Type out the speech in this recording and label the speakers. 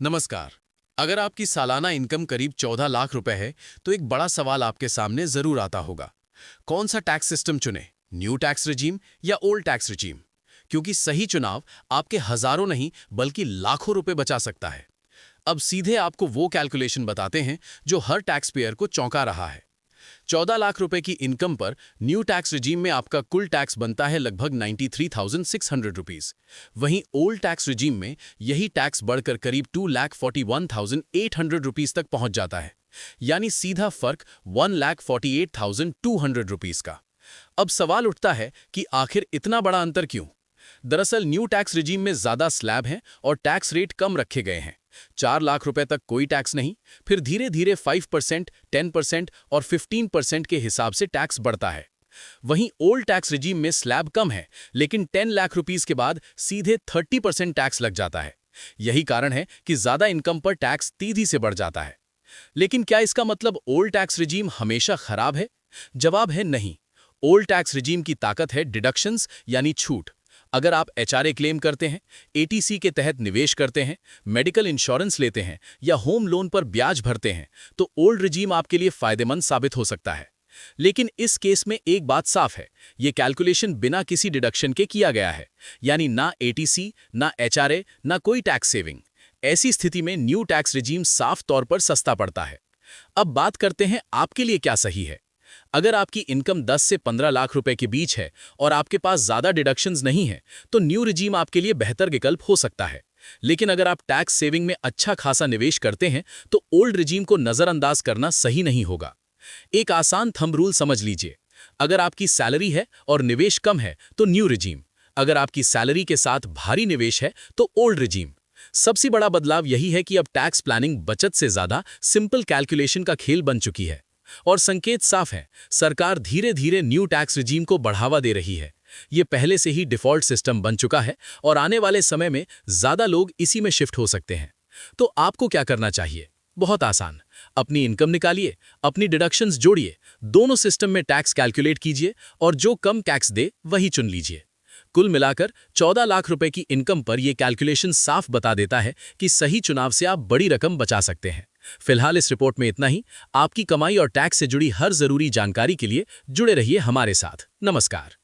Speaker 1: नमस्कार। अगर आपकी सालाना इनकम करीब 14 लाख रुपए है तो एक बड़ा सवाल आपके सामने जरूर आता होगा। कौन सा टैक्स सिस्टम चुने, न्यू टैक्स रिजीम या ओल्ड टैक्स रिजीम? क्योंकि सही चुनाव आपके हजारों नहीं बल्कि लाखों रुपए बचा सकता है। अब सीधे आपको वो कैलकुलेशन बताते हैं जो हर टैक्स पेयर को चौंका रहा है। 14 लाख रुपए की इनकम पर न्यू टैक्स रिजीम में आपका कुल टैक्स बनता है लगभग 93,600 रुपीस। वहीं ओल्ड टैक्स रिजीम में यही टैक्स बढ़कर करीब 2,41,800 रुपीस तक पहुंच जाता है, यानी सीधा फर्क 1,48,200 रुपीस का। अब सवाल उठता है कि आखिर इतना बड़ा अंतर क्यों? दरअसल न्यू टैक्स रिजीम में ज्यादा स्लैब हैं और टैक्स रेट कम रखे गए हैं। 4 लाख रुपए तक कोई टैक्स नहीं, फिर धीरे धीरे 5%, 10% और 15% के हिसाब से टैक्स बढ़ता है। वहीं ओल्ड टैक्स रिजीम में स्लैब कम है, लेकिन 10 लाख रुपीस के बाद सीधे 30% टैक्स लग जाता है। यही कारण है कि ज्यादा इनकम पर टैक्स तेजी से बढ़ जाता है। लेकिन क्या इसका मतलब ओल्ड टैक्स रिजीम हमेशा खराब है? जवाब है नहीं। ओल्ड टैक्स रिजीम की ताकत है डिडक्शंस यानी छूट। अगर आप एचआरए क्लेम करते हैं, एटीसी के तहत निवेश करते हैं, मेडिकल इंश्योरेंस लेते हैं या होम लोन पर ब्याज भरते हैं, तो ओल्ड रिजीम आपके लिए फायदेमंद साबित हो सकता है। लेकिन इस केस में एक बात साफ है, ये कैलकुलेशन बिना किसी डिडक्शन के किया गया है, यानी ना एटीसी, ना एचआरए, ना कोई टैक्स सेविंग। ऐसी स्थिति में न्यू टैक्स रिजीम साफ तौर पर सस्ता पड़ता है। अब बात करते हैं आपके लिए क्या सही है। अगर आपकी इनकम 10 से 15 लाख रुपए के बीच है और आपके पास ज्यादा डिडक्शंस नहीं है, तो न्यू रिजीम आपके लिए बेहतर विकल्प हो सकता है। लेकिन अगर आप टैक्स सेविंग में अच्छा खासा निवेश करते हैं, तो ओल्ड रिजीम को नजरअंदाज करना सही नहीं होगा। एक आसान थंब रूल समझ लीजिए। अगर आपकी सैलरी है और निवेश कम है तो न्यू रिजीम, अगर आपकी सैलरी के साथ भारी निवेश है तो ओल्ड रिजीम। सबसे बड़ा बदलाव यही है कि अब टैक्स प्लानिंग बचत से ज्यादा सिंपल कैलकुलेशन का खेल बन चुकी है। और संकेत साफ है, सरकार धीरे धीरे न्यू टैक्स रिजीम को बढ़ावा दे रही है। ये पहले से ही डिफॉल्ट सिस्टम बन चुका है और आने वाले समय में ज्यादा लोग इसी में शिफ्ट हो सकते हैं। तो आपको क्या करना चाहिए? बहुत आसान, अपनी इनकम निकालिए, अपनी डिडक्शंस जोड़िए, दोनों सिस्टम में टैक्स कैलकुलेट कीजिए और जो कम टैक्स दे वही चुन लीजिए। कुल मिलाकर 14 लाख रुपए की इनकम पर यह कैलकुलेशन साफ बता देता है कि सही चुनाव से आप बड़ी रकम बचा सकते हैं। फिलहाल इस रिपोर्ट में इतना ही। आपकी कमाई और टैक्स से जुड़ी हर जरूरी जानकारी के लिए जुड़े रहिए हमारे साथ। नमस्कार।